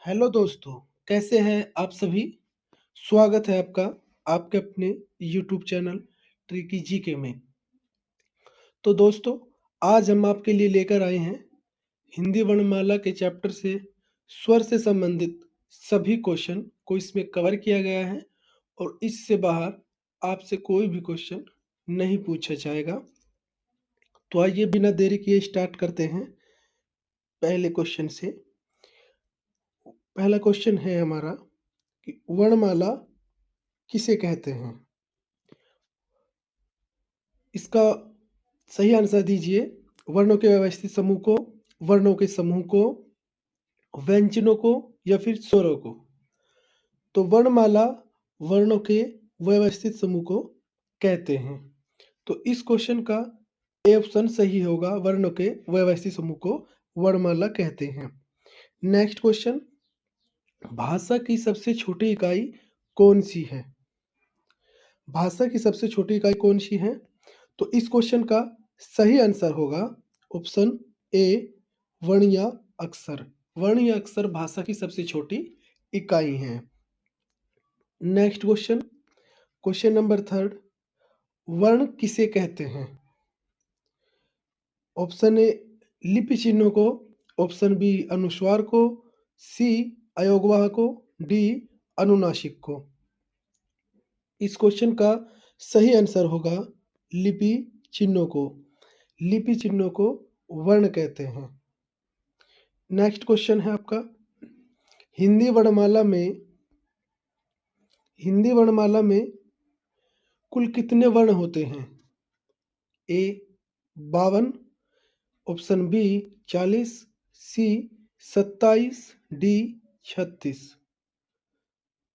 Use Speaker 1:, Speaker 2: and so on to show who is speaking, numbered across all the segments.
Speaker 1: Hello दोस्तों, कैसे हैं आप सभी? स्वागत है आपका आपके अपने यूट्यूब चैनल ट्रिकी जीके में। तो दोस्तों, आज हम आपके लिए लेकर आए हैं हिंदी वर्णमाला के चैप्टर से स्वर से संबंधित सभी क्वेश्चन को इसमें कवर किया गया है और इससे बाहर आपसे कोई भी क्वेश्चन नहीं पूछा जाएगा। तो आइए बिना देरी किए स्टार्ट करते हैं पहले क्वेश्चन से। पहला क्वेश्चन है हमारा कि वर्णमाला किसे कहते हैं? इसका सही आंसर दीजिए। वर्णों के व्यवस्थित समूह को, वर्णों के समूह को, व्यंजनों को या फिर स्वरों को। तो वर्णमाला वर्णों के व्यवस्थित समूह को कहते हैं। तो इस क्वेश्चन का ए ऑप्शन सही होगा। वर्णों के व्यवस्थित समूह को वर्णमाला कहते हैं। नेक्स्ट क्वेश्चन, भाषा की सबसे छोटी इकाई कौन सी है? भाषा की सबसे छोटी इकाई कौन सी है? तो इस क्वेश्चन का सही आंसर होगा ऑप्शन ए, वर्ण या अक्षर। वर्ण या अक्षर भाषा की सबसे छोटी इकाई है। Next question, question number third, वर्ण किसे कहते हैं? ऑप्शन ए लिपि चिन्हों को, ऑप्शन बी अनुस्वार को, सी अयोगवाह को, डी अनुनासिक को। इस क्वेश्चन का सही आंसर होगा लिपि चिन्हों को। लिपि चिन्हों को वर्ण कहते हैं। नेक्स्ट क्वेश्चन है आपका, हिंदी वर्णमाला में कुल कितने वर्ण होते हैं? ए 52, ऑप्शन बी 40, सी 27, डी 36।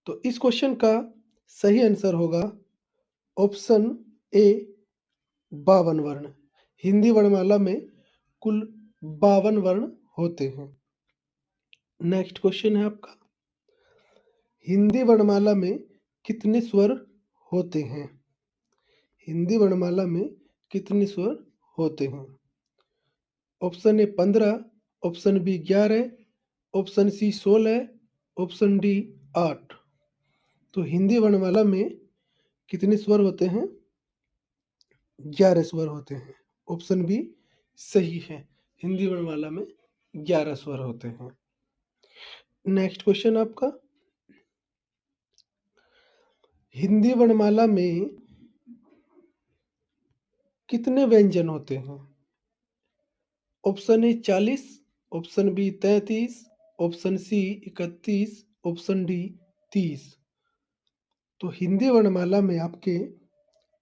Speaker 1: तो इस क्वेश्चन का सही आंसर होगा ऑप्शन ए 52 वर्ण। हिंदी वर्णमाला में कुल 52 वर्ण होते हैं। नेक्स्ट क्वेश्चन है आपका, हिंदी वर्णमाला में कितने स्वर होते हैं? हिंदी वर्णमाला में कितने स्वर होते हैं? Option A 15, option B 11, option C 16, option D 8। तो हिंदी वर्णमाला में कितने स्वर होते हैं? 11 स्वर होते हैं। ऑप्शन बी सही है। हिंदी वर्णमाला में 11 स्वर होते हैं। नेक्स्ट क्वेश्चन आपका, हिंदी वर्णमाला में कितने व्यंजन होते हैं? Option A 40, option B 33, option C 31, option D 30। तो हिंदी वर्णमाला में आपके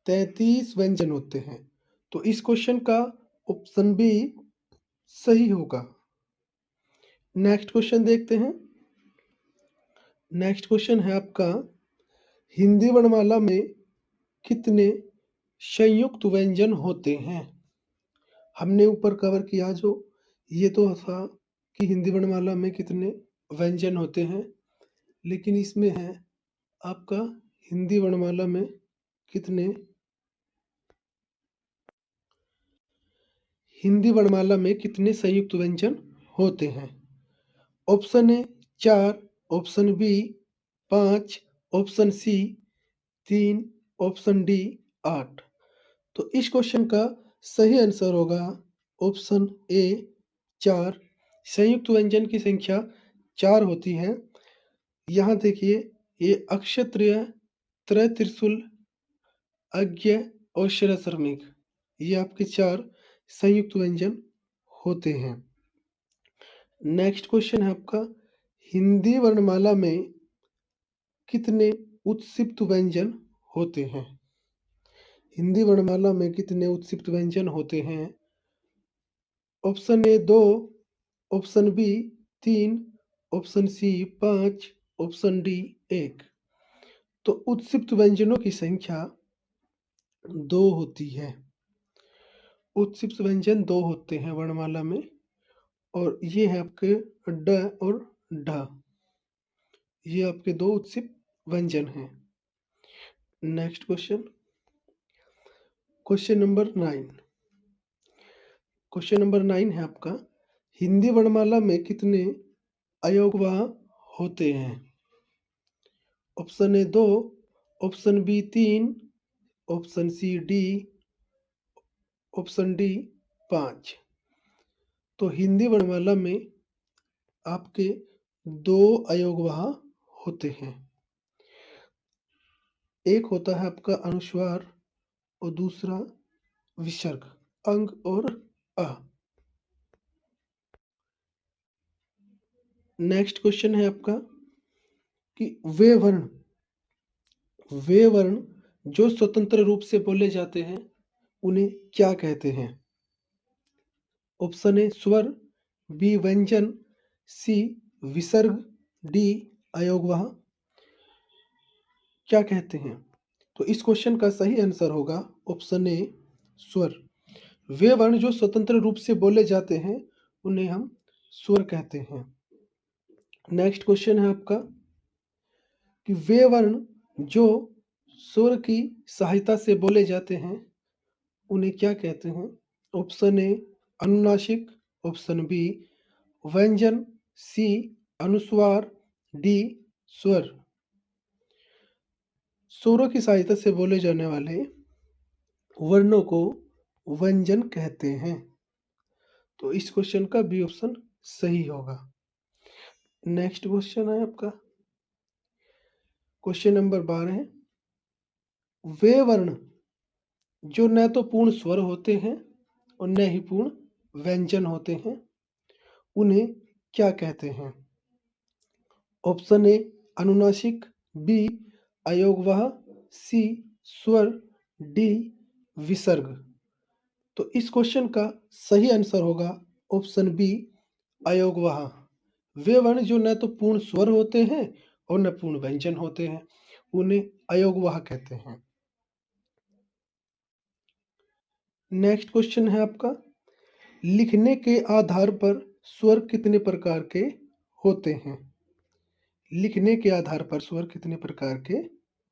Speaker 1: 33 व्यंजन होते हैं। तो इस क्वेश्चन का ऑप्शन बी सही होगा। नेक्स्ट क्वेश्चन देखते हैं। नेक्स्ट क्वेश्चन है आपका, हिंदी वर्णमाला में कितने संयुक्त व्यंजन होते हैं? हमने ऊपर कवर किया जो ये तो था कि हिंदी वर्णमाला में कितने व्यंजन होते हैं, लेकिन इसमें है आपका हिंदी वर्णमाला में कितने संयुक्त व्यंजन होते हैं? Option A 4, option B 5, option C 3, option D 8। तो इस क्वेश्चन का सही आंसर होगा ऑप्शन ए 4। संयुक्त व्यंजन की संख्या 4 होती है। यहाँ देखिए, ये अक्षत्रिय, त्रय त्रिशूल, अज्ञ और श्रमिक, ये आपके 4 संयुक्त व्यंजन होते हैं। नेक्स्ट क्वेश्चन है आपका, हिंदी वर्णमाला में कितने उत्सिप्त व्यंजन होते हैं? हिंदी वर्णमाला में कितने उत्सिप्त व्यंजन होते हैं? Option A 2, option B 3, option C 5, option D 1। तो उत्सिप्त व्यंजनों की संख्या 2 होती है। उत्सिप्त व्यंजन 2 होते हैं वर्णमाला में, और ये है आपके ड और ढ। ये आपके 2 उत्सिप्त व्यंजन हैं। Next question, question number 9। Question number 9 है आपका, हिंदी वर्णमाला में कितने अयोगवाह होते हैं? Option A 2, option B 3, option C D, option D 5। तो हिंदी वर्णमाला में आपके 2 अयोगवाह होते हैं। एक होता है आपका अनुस्वार और दूसरा विसर्ग, अंग और अ। नेक्स्ट क्वेश्चन है आपका कि वे वर्ण जो स्वतंत्र रूप से बोले जाते हैं उन्हें क्या कहते हैं? ऑप्शन ए स्वर, बी व्यंजन, सी विसर्ग, डी अयोगवाह। क्या कहते हैं? तो इस क्वेश्चन का सही आंसर होगा ऑप्शन ए स्वर। वे वर्ण जो स्वतंत्र रूप से बोले जाते हैं उन्हें हम स्वर कहते हैं। नेक्स्ट क्वेश्चन है आपका कि वे वर्ण जो स्वर की सहायता से बोले जाते हैं उन्हें क्या कहते हैं? ऑप्शन ए अनुनासिक, ऑप्शन बी व्यंजन, सी अनुस्वार, डी स्वर। स्वरों की सहायता से बोले जाने वाले वर्णों को व्यंजन कहते हैं। तो इस क्वेश्चन का बी ऑप्शन सही होगा। नेक्स्ट क्वेश्चन है आपका क्वेश्चन नंबर 12 है, वे वर्ण जो न तो पूर्ण स्वर होते हैं और न ही पूर्ण व्यंजन होते हैं उन्हें क्या कहते हैं? ऑप्शन ए अनुनासिक, बी अयोगवाह, सी स्वर, डी विसर्ग। तो इस क्वेश्चन का सही आंसर होगा ऑप्शन बी अयोगवाह। वे वर्ण जो न तो पूर्ण स्वर होते हैं और न पूर्ण व्यंजन होते हैं उन्हें अयोगवाह कहते हैं। नेक्स्ट क्वेश्चन है आपका, लिखने के आधार पर स्वर कितने प्रकार के होते हैं? लिखने के आधार पर स्वर कितने प्रकार के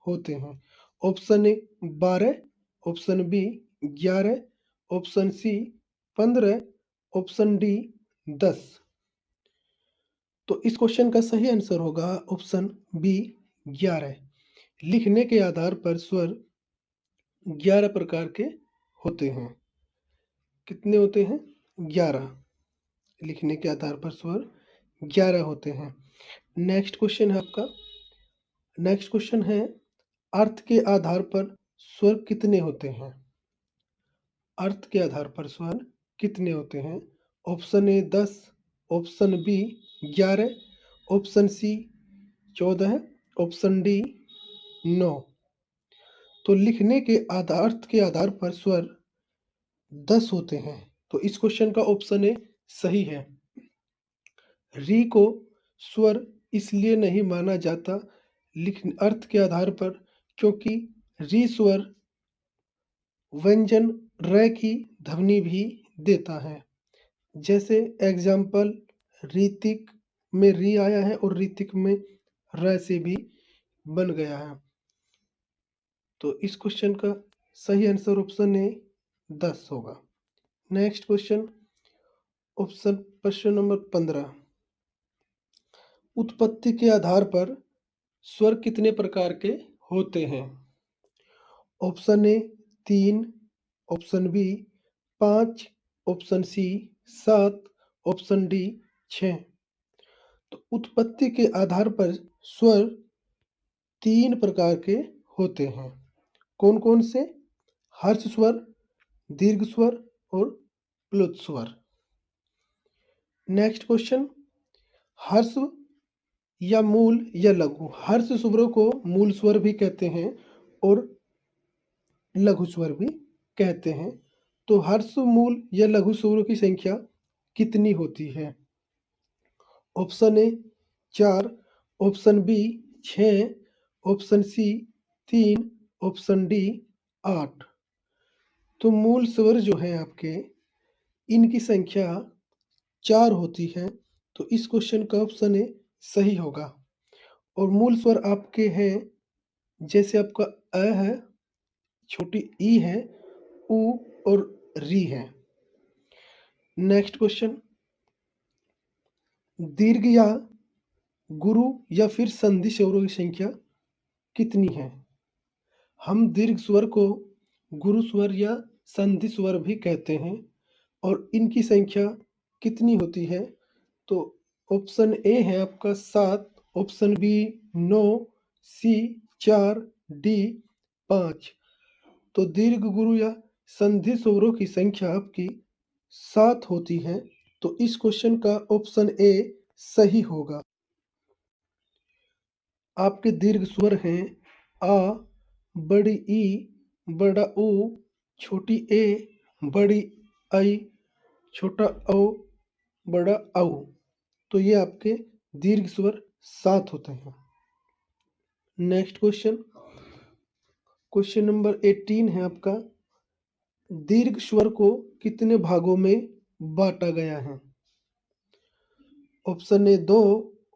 Speaker 1: होते हैं? Option A 12, option B 11, option C 15, option D 10। तो इस क्वेश्चन का सही आंसर होगा ऑप्शन बी 11। लिखने के आधार पर स्वर 11 प्रकार के होते हैं। कितने होते हैं? 11। लिखने के आधार पर स्वर 11 होते हैं। नेक्स्ट क्वेश्चन है आपका, नेक्स्ट क्वेश्चन है अर्थ के आधार पर स्वर कितने होते हैं? अर्थ के आधार पर स्वर कितने होते हैं? Option A 10, option B 11, option C 14, option D 9। तो लिखने के अर्थ के आधार पर स्वर 10 होते हैं। तो इस क्वेश्चन का ऑप्शन ए सही है। री को स्वर इसलिए नहीं माना जाता अर्थ के आधार पर क्योंकि री स्वर व्यंजन र की ध्वनि भी देता है। जैसे एग्जाम्पल ऋतिक में री आया है और ऋतिक में र से भी बन गया है। तो इस क्वेश्चन का सही आंसर ऑप्शन ए 10 होगा। नेक्स्ट क्वेश्चन, प्रश्न नंबर 15, उत्पत्ति के आधार पर स्वर कितने प्रकार के होते हैं? Option A 3, option B 5, option C 7, option D 6। तो उत्पत्ति के आधार पर स्वर 3 प्रकार के होते हैं। कौन कौन से? हर्ष स्वर, दीर्घ स्वर और प्लुत स्वर। नेक्स्ट क्वेश्चन, हर्ष या मूल या लघु। हर्ष स्वरों को मूल स्वर भी कहते हैं और लघु स्वर भी कहते हैं। तो हर्ष मूल या लघु स्वरों की संख्या कितनी होती है? Option A 4, option B 6, option C 3, option D 8। तो मूल स्वर जो है आपके इनकी संख्या 4 होती है। तो इस क्वेश्चन का ऑप्शन ए सही होगा। और मूल स्वर आपके हैं जैसे आपका अ है, छोटी ई है, उ और री है। नेक्स्ट क्वेश्चन, दीर्घ या गुरु या फिर संधि स्वरों की संख्या कितनी है? हम दीर्घ स्वर को गुरु स्वर या संधि स्वर भी कहते हैं और इनकी संख्या कितनी होती है? तो ऑप्शन ए है आपका 7, ऑप्शन बी 9, सी 4, डी 5। तो दीर्घ गुरु या संधि स्वरों की संख्या आपकी 7 होती है। तो इस क्वेश्चन का ऑप्शन ए सही होगा। आपके दीर्घ स्वर हैं आ, बड़ी ई, बड़ा ऊ, छोटी ए, बड़ी आई, छोटा औ, बड़ा औ। तो ये आपके दीर्घ स्वर 7 होते हैं। नेक्स्ट क्वेश्चन, क्वेश्चन नंबर 18 है आपका, दीर्घ स्वर को कितने भागों में बांटा गया है? Option A 2,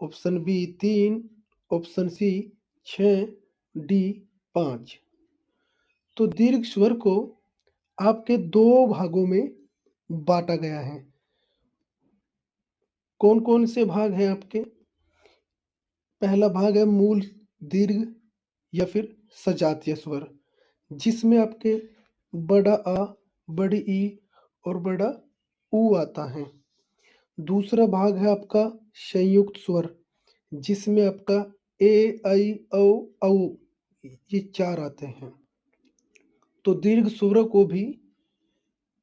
Speaker 1: option B 3, option C 6, D 5। तो दीर्घ स्वर को आपके 2 भागों में बांटा गया है। कौन कौन से भाग हैं आपके? पहला भाग है मूल दीर्घ या फिर सजातीय स्वर, जिसमें आपके बड़ा आ, बड़ी ई और बड़ा ऊ आता है। दूसरा भाग है आपका संयुक्त स्वर, जिसमें आपका ए, आई, औ, औ ये 4 आते हैं। तो दीर्घ स्वरों को भी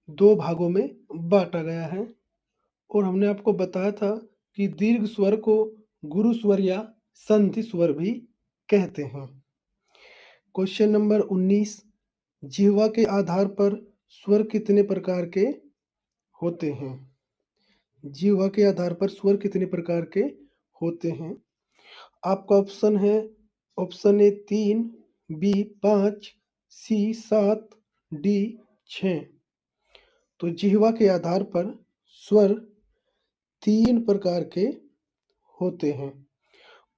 Speaker 1: 2 भागों में बांटा गया है और हमने आपको बताया था कि दीर्घ स्वर को गुरु स्वर या संधि स्वर भी कहते हैं। क्वेश्चन नंबर 19, जिह्वा के आधार पर स्वर कितने प्रकार के होते हैं? जिह्वा के आधार पर स्वर कितने प्रकार के होते हैं? आपका ऑप्शन है, option A 3, B 5, C 7, D 6। तो जिह्वा के आधार पर स्वर 3 प्रकार के होते हैं।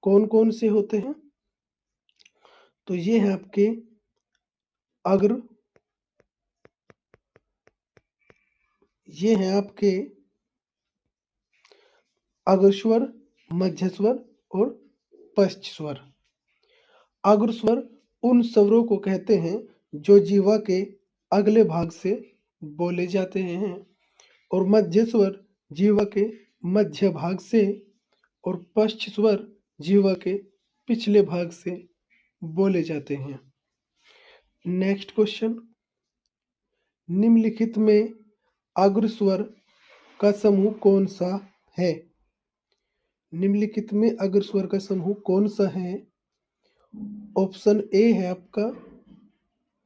Speaker 1: कौन कौन से होते हैं? तो ये है आपके अग्र, ये है आपके अग्र स्वर, मध्य स्वर और पश्च स्वर। अग्र स्वर उन स्वरों को कहते हैं जो जिह्वा के अगले भाग से बोले जाते हैं और मध्य स्वर जिह्वा के मध्य भाग से और पश्च स्वर जिह्वा के पिछले भाग से बोले जाते हैं। नेक्स्ट क्वेश्चन, निम्नलिखित में अग्र स्वर का समूह कौन सा है? निम्नलिखित में अग्र स्वर का समूह कौन सा है? ऑप्शन ए है आपका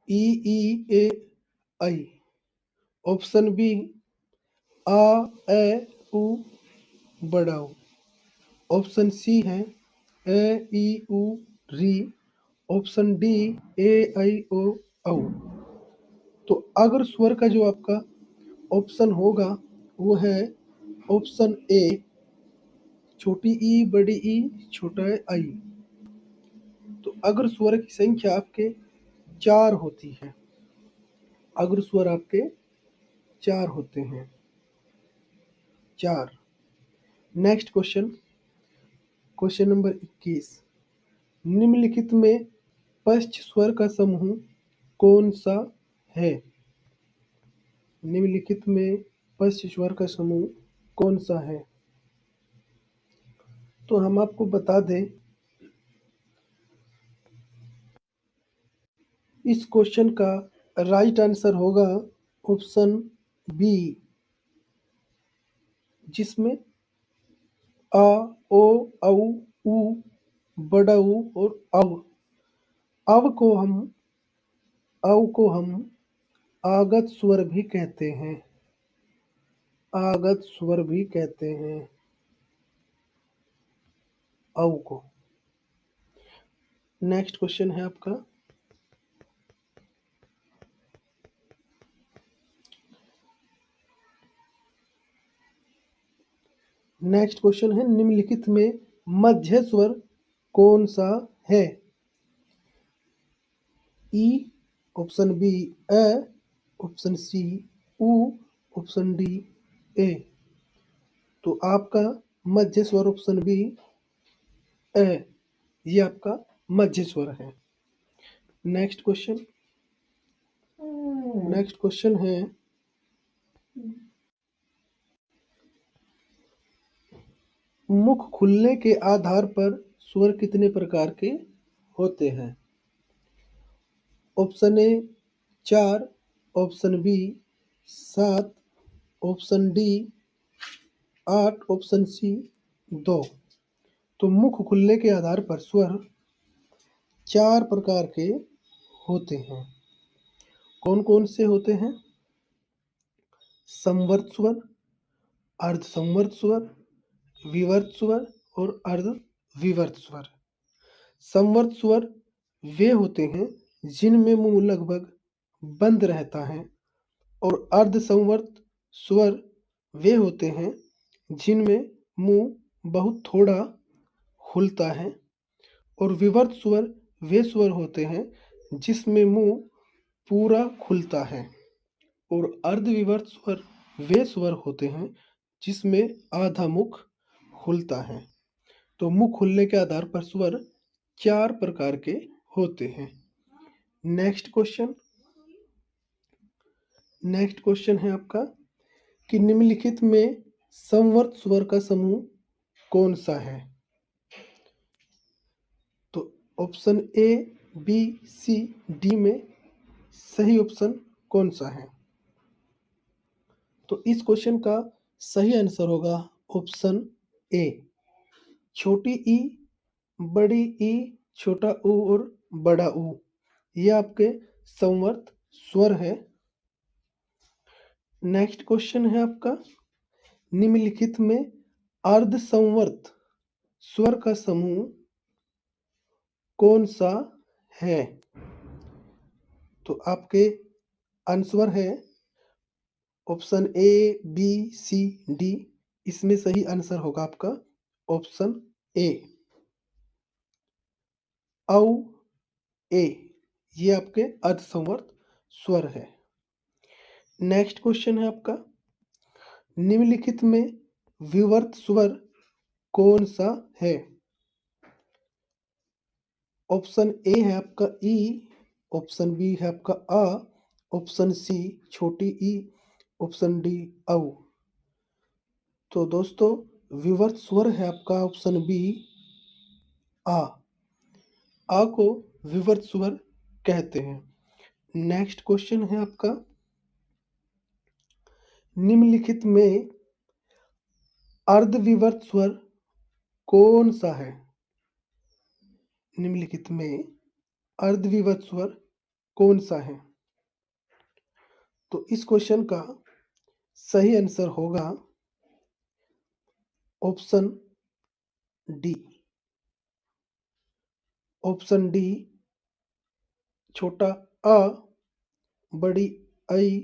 Speaker 1: ई, ई, ए, आई। ऑप्शन बी आ, ए, उ, बड़ा ऊ। ऑप्शन सी है ए, ई, उ, री। ऑप्शन डी ए, आई, ओ, औ। तो अग्र स्वर का जो आपका ऑप्शन होगा वो है ऑप्शन ए, छोटी ई, बड़ी ई, छोटा आई। तो अग्र स्वर की संख्या आपके 4 होती है। अग्र स्वर आपके 4 होते हैं, 4। नेक्स्ट क्वेश्चन, क्वेश्चन नंबर 21, निम्नलिखित में पश्च स्वर का समूह कौन सा है? निम्नलिखित में पश्च स्वर का समूह कौन सा है? तो हम आपको बता दें, इस क्वेश्चन का राइट आंसर होगा ऑप्शन बी, जिसमें आ, ओ, औ, उ, बड़ा ऊ और अव। अव को हम आगत स्वर भी कहते हैं, आगत स्वर भी कहते हैं अव को। नेक्स्ट क्वेश्चन है आपका, नेक्स्ट क्वेश्चन है, निम्नलिखित में मध्य स्वर कौन सा है? ई, ऑप्शन बी ए, ऑप्शन सी उ, ऑप्शन डी ए। तो आपका मध्य स्वर ऑप्शन बी ए, ये आपका मध्य स्वर है। नेक्स्ट क्वेश्चन है, मुख खुलने के आधार पर स्वर कितने प्रकार के होते हैं? Option A 4, option B 7, option D 8, option C 2। तो मुख खुलने के आधार पर स्वर 4 प्रकार के होते हैं। कौन कौन से होते हैं? संवर्त स्वर, अर्ध संवर्त स्वर, विवर्त स्वर और अर्ध विवर्त स्वर। संवर्त स्वर वे होते हैं जिनमें मुंह लगभग बंद रहता है, और अर्ध संवर्त स्वर वे होते हैं जिनमें मुंह बहुत थोड़ा खुलता है, और विवर्त स्वर वे स्वर होते हैं जिसमें मुंह पूरा खुलता है, और अर्धविवर्त स्वर वे स्वर होते हैं जिसमें आधा मुख खुलता है। तो मुख खुलने के आधार पर स्वर 4 प्रकार के होते हैं। नेक्स्ट क्वेश्चन है आपका कि निम्नलिखित में संवर्त स्वर का समूह कौन सा है? तो option A, B, C, D में सही ऑप्शन कौन सा है? तो इस क्वेश्चन का सही आंसर होगा ऑप्शन ए, छोटी ई, बड़ी ई, छोटा ऊ और बड़ा ऊ। ये आपके संवर्त स्वर है। नेक्स्ट क्वेश्चन है आपका, निम्नलिखित में अर्ध संवर्त स्वर का समूह कौन सा है? तो आपके आंसर है option A, B, C, D. इसमें सही आंसर होगा आपका ऑप्शन ए, औ, ए। ये आपके अर्ध संवर्त स्वर है। नेक्स्ट क्वेश्चन है आपका, निम्नलिखित में विवर्त स्वर कौन सा है? ऑप्शन ए है आपका ई, ऑप्शन बी है आपका आ, ऑप्शन सी छोटी ई, ऑप्शन डी औ। तो दोस्तों विवर्त स्वर है आपका ऑप्शन बी, आ। आ को विवर्त स्वर कहते हैं। नेक्स्ट क्वेश्चन है आपका, निम्नलिखित में अर्धविवर्त स्वर कौन सा है? निम्नलिखित में अर्धविवर्त स्वर कौन सा है? तो इस क्वेश्चन का सही आंसर होगा ऑप्शन डी। ऑप्शन डी, छोटा अ, बड़ी ऐ,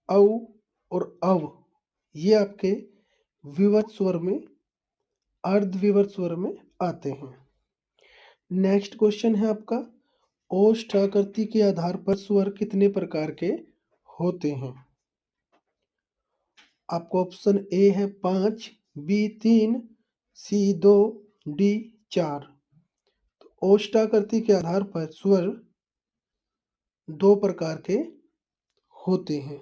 Speaker 1: औ और अव। ये आपके विवर्त स्वर में, अर्धविवर्त स्वर में आते हैं। नेक्स्ट क्वेश्चन है आपका, ओष्ठ आकृति के आधार पर स्वर कितने प्रकार के होते हैं? आपको ऑप्शन ए है 5, बी 3, सी 2, डी 4। तो ओष्ठ आकृति के आधार पर स्वर 2 प्रकार के होते हैं।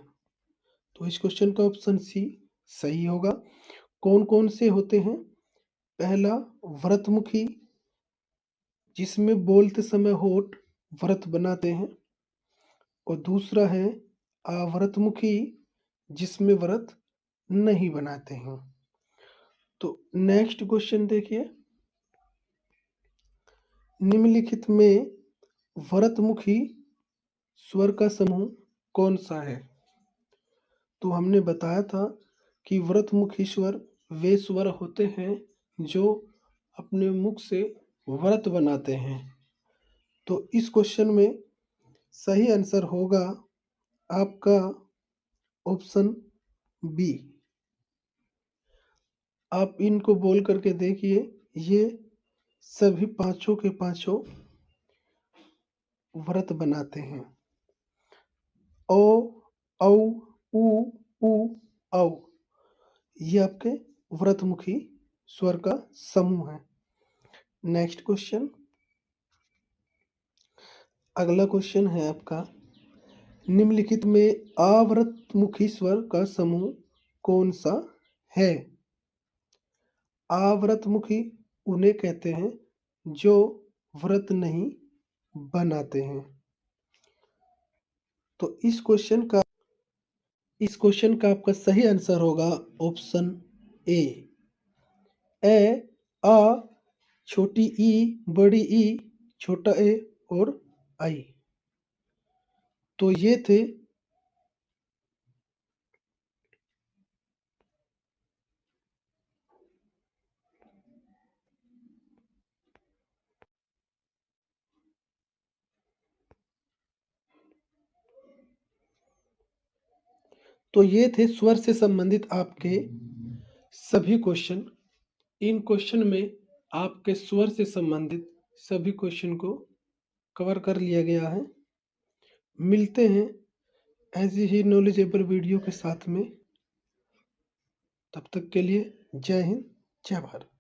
Speaker 1: तो इस क्वेश्चन का ऑप्शन सी सही होगा। कौन कौन से होते हैं? पहला व्रतमुखी, जिसमें बोलते समय होठ व्रत बनाते हैं, और दूसरा है अव्रतमुखी, जिसमें व्रत नहीं बनाते हैं। तो नेक्स्ट क्वेश्चन देखिए, निम्नलिखित में व्रतमुखी स्वर का समूह कौन सा है? तो हमने बताया था कि व्रतमुखी स्वर वे स्वर होते हैं जो अपने मुख से व्रत बनाते हैं। तो इस क्वेश्चन में सही आंसर होगा आपका ऑप्शन बी। आप इनको बोल करके देखिए, ये सभी पांचों के पांचों व्रत बनाते हैं। ओ, औ, उ, उ, औ। ये आपके व्रतमुखी स्वर का समूह है। नेक्स्ट क्वेश्चन, अगला क्वेश्चन है आपका, निम्नलिखित में आवर्तमुखी स्वर का समूह कौन सा है? आवर्तमुखी उन्हें कहते हैं जो व्रत नहीं बनाते हैं। तो इस क्वेश्चन का आपका सही आंसर होगा ऑप्शन ए आ, छोटी ई, बड़ी ई, छोटा ए और आई। तो ये थे स्वर से संबंधित आपके सभी क्वेश्चन। इन क्वेश्चन में आपके स्वर से संबंधित सभी क्वेश्चन को कवर कर लिया गया है। मिलते हैं ऐसी ही नॉलेजेबल वीडियो के साथ में। तब तक के लिए जय हिंद, जय भारत।